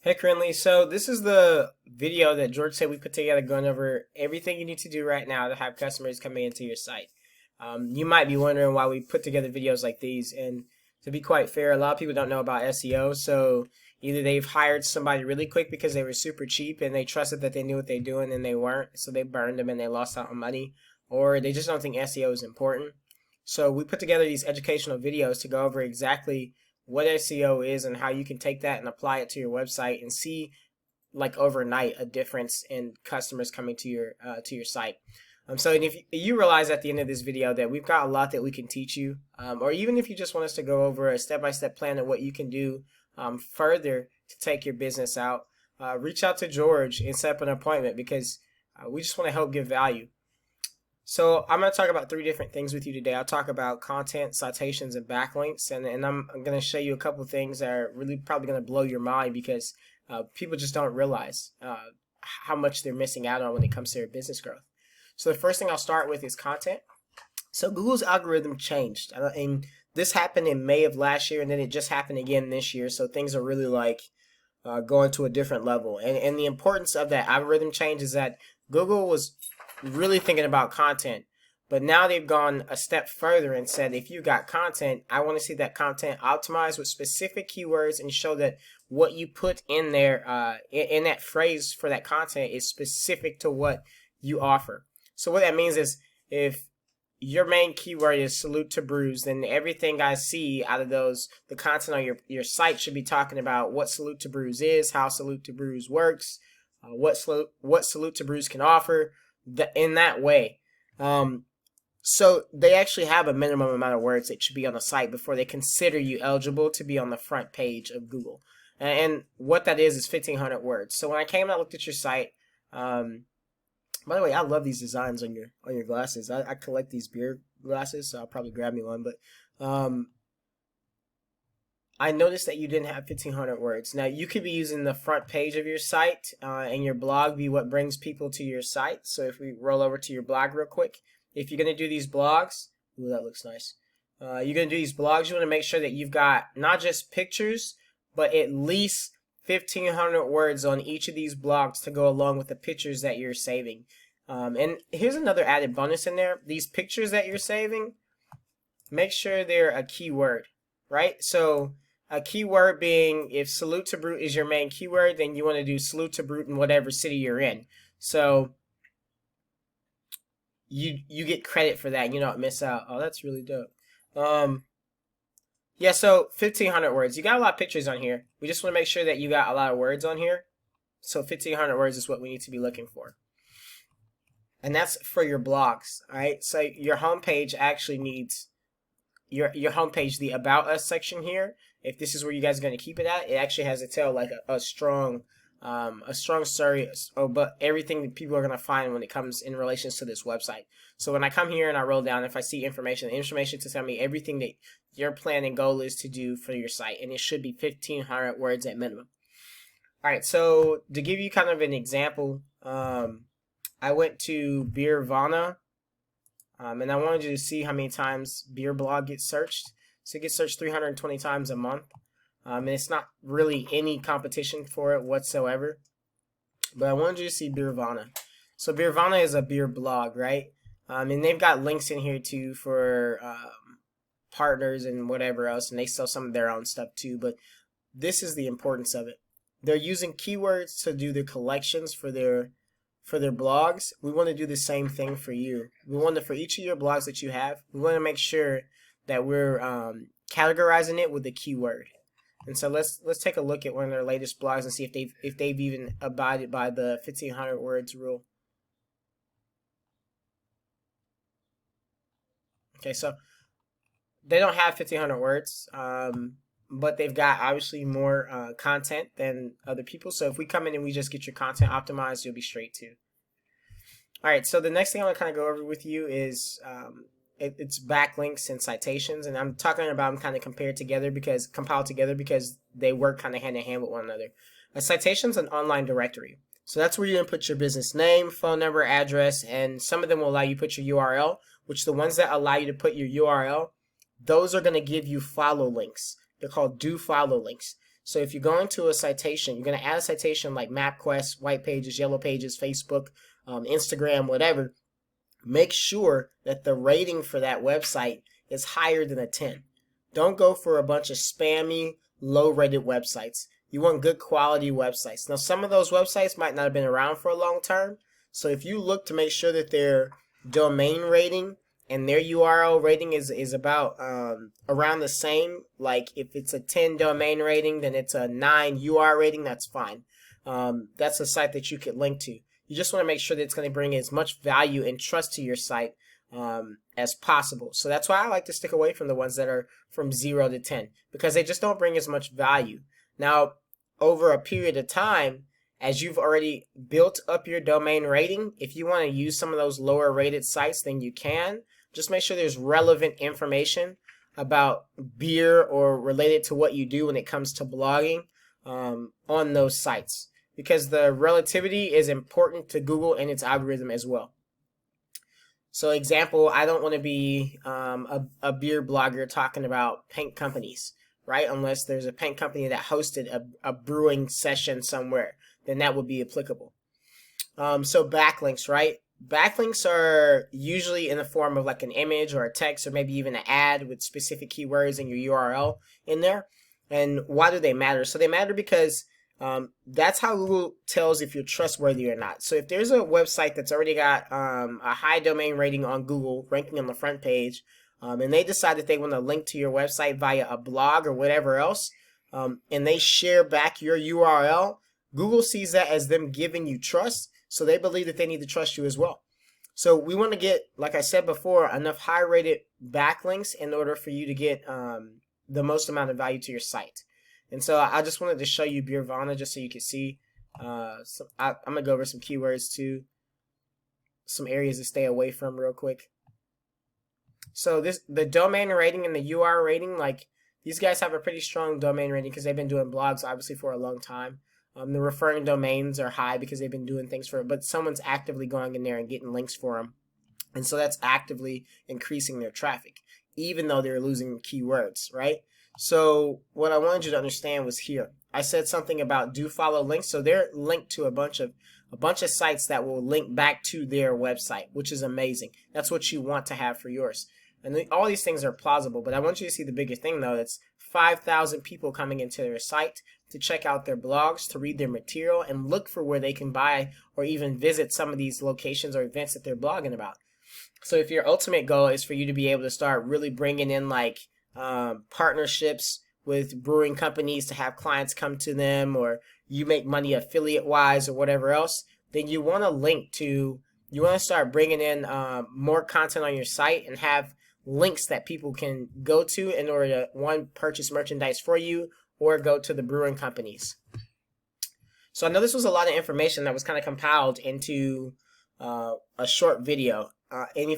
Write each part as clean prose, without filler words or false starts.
Hey Crinley, so this is the video that George said we put together going over everything you need to do right now to have customers coming into your site. You might be wondering why we put together videos like these, and to be quite fair, a lot of people don't know about SEO, so either they've hired somebody really quick because they were super cheap and they trusted that they knew what they're doing and they weren't, so they burned them and they lost out on money, or they just don't think SEO is important. So we put together these educational videos to go over exactly what SEO is and how you can take that and apply it to your website and see like overnight a difference in customers coming to your site. So and if you realize at the end of this video that we've got a lot that we can teach you, or even if you just want us to go over a step-by-step plan of what you can do further to take your business out, reach out to George and set up an appointment because we just want to help give value. So I'm going to talk about three different things with you today. I'll talk about content, citations, and backlinks, and I'm going to show you a couple of things that are really probably going to blow your mind because people just don't realize how much they're missing out on when it comes to their business growth. So the first thing I'll start with is content. So Google's algorithm changed, and this happened in May of last year, and then it just happened again this year. So things are really like going to a different level. And the importance of that algorithm change is that Google was really thinking about content, but now they've gone a step further and said, if you got content, I want to see that content optimized with specific keywords and show that what you put in there, in that phrase for that content is specific to what you offer. So what that means is if your main keyword is salute to Brews, then everything I see out of those, the content on your site should be talking about what salute to Brews is, how salute to Brews works, what salute to Brews can offer, in that way. So they actually have a minimum amount of words that should be on the site before they consider you eligible to be on the front page of Google. And what that is 1,500 words. So when I came and I looked at your site, by the way, I love these designs on your glasses. I collect these beer glasses, so I'll probably grab me one. But I noticed that you didn't have 1,500 words. Now, you could be using the front page of your site and your blog be what brings people to your site. So if we roll over to your blog real quick, if you're going to do these blogs, ooh, that looks nice. You're going to do these blogs, you want to make sure that you've got not just pictures, but at least 1,500 words on each of these blogs to go along with the pictures that you're saving. And here's another added bonus in there. These pictures that you're saving, make sure they're a keyword, right? So a keyword being, if salute to Brute is your main keyword, then you want to do salute to Brute in whatever city you're in. So you get credit for that. You don't miss out. Oh, that's really dope. Yeah, so 1,500 words. You got a lot of pictures on here. We just want to make sure that you got a lot of words on here. So 1,500 words is what we need to be looking for. And that's for your blogs, all right? So your homepage actually needs your homepage, the About Us section here. If this is where you guys are going to keep it at, it actually has to tell like a strong story, but everything that people are going to find when it comes in relations to this website. So when I come here and I roll down, if I see information, the information to tell me everything that your plan and goal is to do for your site, and it should be 1,500 words at minimum. All right, so to give you kind of an example, I went to Beervana, and I wanted you to see how many times Beer Blog gets searched. So it gets searched 320 times a month. And it's not really any competition for it whatsoever. But I wanted you to see Beervana. So Beervana is a beer blog, right? And they've got links in here too for partners and whatever else. And they sell some of their own stuff too. But this is the importance of it. They're using keywords to do their collections for their blogs. We want to do the same thing for you. We want to, for each of your blogs that you have, we want to make sure that we're categorizing it with the keyword. And so let's take a look at one of their latest blogs and see if they've even abided by the 1,500 words rule. Okay, so they don't have 1,500 words, but they've got obviously more content than other people. So if we come in and we just get your content optimized, you'll be straight to. All right, so the next thing I want to kind of go over with you is it's backlinks and citations, and I'm talking about them kind of compiled together because they work kind of hand in hand with one another. A citation is an online directory, so that's where you're gonna put your business name, phone number, address, and some of them will allow you to put your URL. Which the ones that allow you to put your URL, those are gonna give you follow links. They're called do follow links. So if you go into a citation, you're going to add a citation like MapQuest, White Pages, Yellow Pages, Facebook, Instagram, whatever. Make sure that the rating for that website is higher than a 10. Don't go for a bunch of spammy, low-rated websites. You want good quality websites. Now, some of those websites might not have been around for a long term. So if you look to make sure that their domain rating and their URL rating is about around the same, like if it's a 10 domain rating, then it's a 9 UR rating, that's fine. That's a site that you could link to. You just want to make sure that it's going to bring as much value and trust to your site as possible. So that's why I like to stick away from the ones that are from 0 to 10, because they just don't bring as much value. Now, over a period of time, as you've already built up your domain rating, if you want to use some of those lower rated sites, then you can. Just make sure there's relevant information about beer or related to what you do when it comes to blogging on those sites, because the relativity is important to Google and its algorithm as well. So example, I don't want to be a beer blogger talking about paint companies, right? Unless there's a paint company that hosted a brewing session somewhere, then that would be applicable. So backlinks, right? Backlinks are usually in the form of like an image or a text or maybe even an ad with specific keywords and your URL in there. And why do they matter? So they matter because that's how Google tells if you're trustworthy or not. So if there's a website that's already got a high domain rating on Google, ranking on the front page, and they decide that they want to link to your website via a blog or whatever else, and they share back your URL, Google sees that as them giving you trust, so they believe that they need to trust you as well. So we want to get, like I said before, enough high-rated backlinks in order for you to get the most amount of value to your site. And so I just wanted to show you Beervana just so you can see. I'm going to go over some keywords too, some areas to stay away from real quick. So the domain rating and the UR rating, like these guys have a pretty strong domain rating because they've been doing blogs obviously for a long time. The referring domains are high because they've been doing things for it, but someone's actively going in there and getting links for them. And so that's actively increasing their traffic, even though they're losing keywords, right? So what I wanted you to understand was here. I said something about do follow links. So they're linked to a bunch of sites that will link back to their website, which is amazing. That's what you want to have for yours. And all these things are plausible, but I want you to see the bigger thing though. That's 5,000 people coming into their site to check out their blogs, to read their material, and look for where they can buy or even visit some of these locations or events that they're blogging about. So if your ultimate goal is for you to be able to start really bringing in like partnerships with brewing companies to have clients come to them, or you make money affiliate wise or whatever else, then you want to start bringing in more content on your site and have links that people can go to in order to, one, purchase merchandise for you or go to the brewing companies. So I know this was a lot of information that was kind of compiled into a short video. And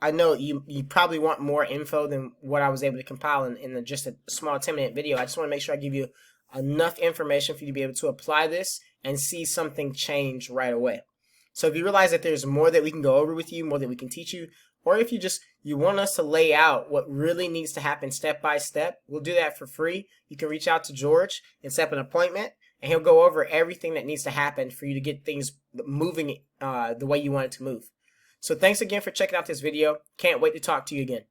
I know you probably want more info than what I was able to compile in just a small 10-minute video. I just want to make sure I give you enough information for you to be able to apply this and see something change right away. So if you realize that there's more that we can go over with you, more that we can teach you, or if you want us to lay out what really needs to happen step by step, we'll do that for free. You can reach out to George and set up an appointment, and he'll go over everything that needs to happen for you to get things moving the way you want it to move. So thanks again for checking out this video. Can't wait to talk to you again.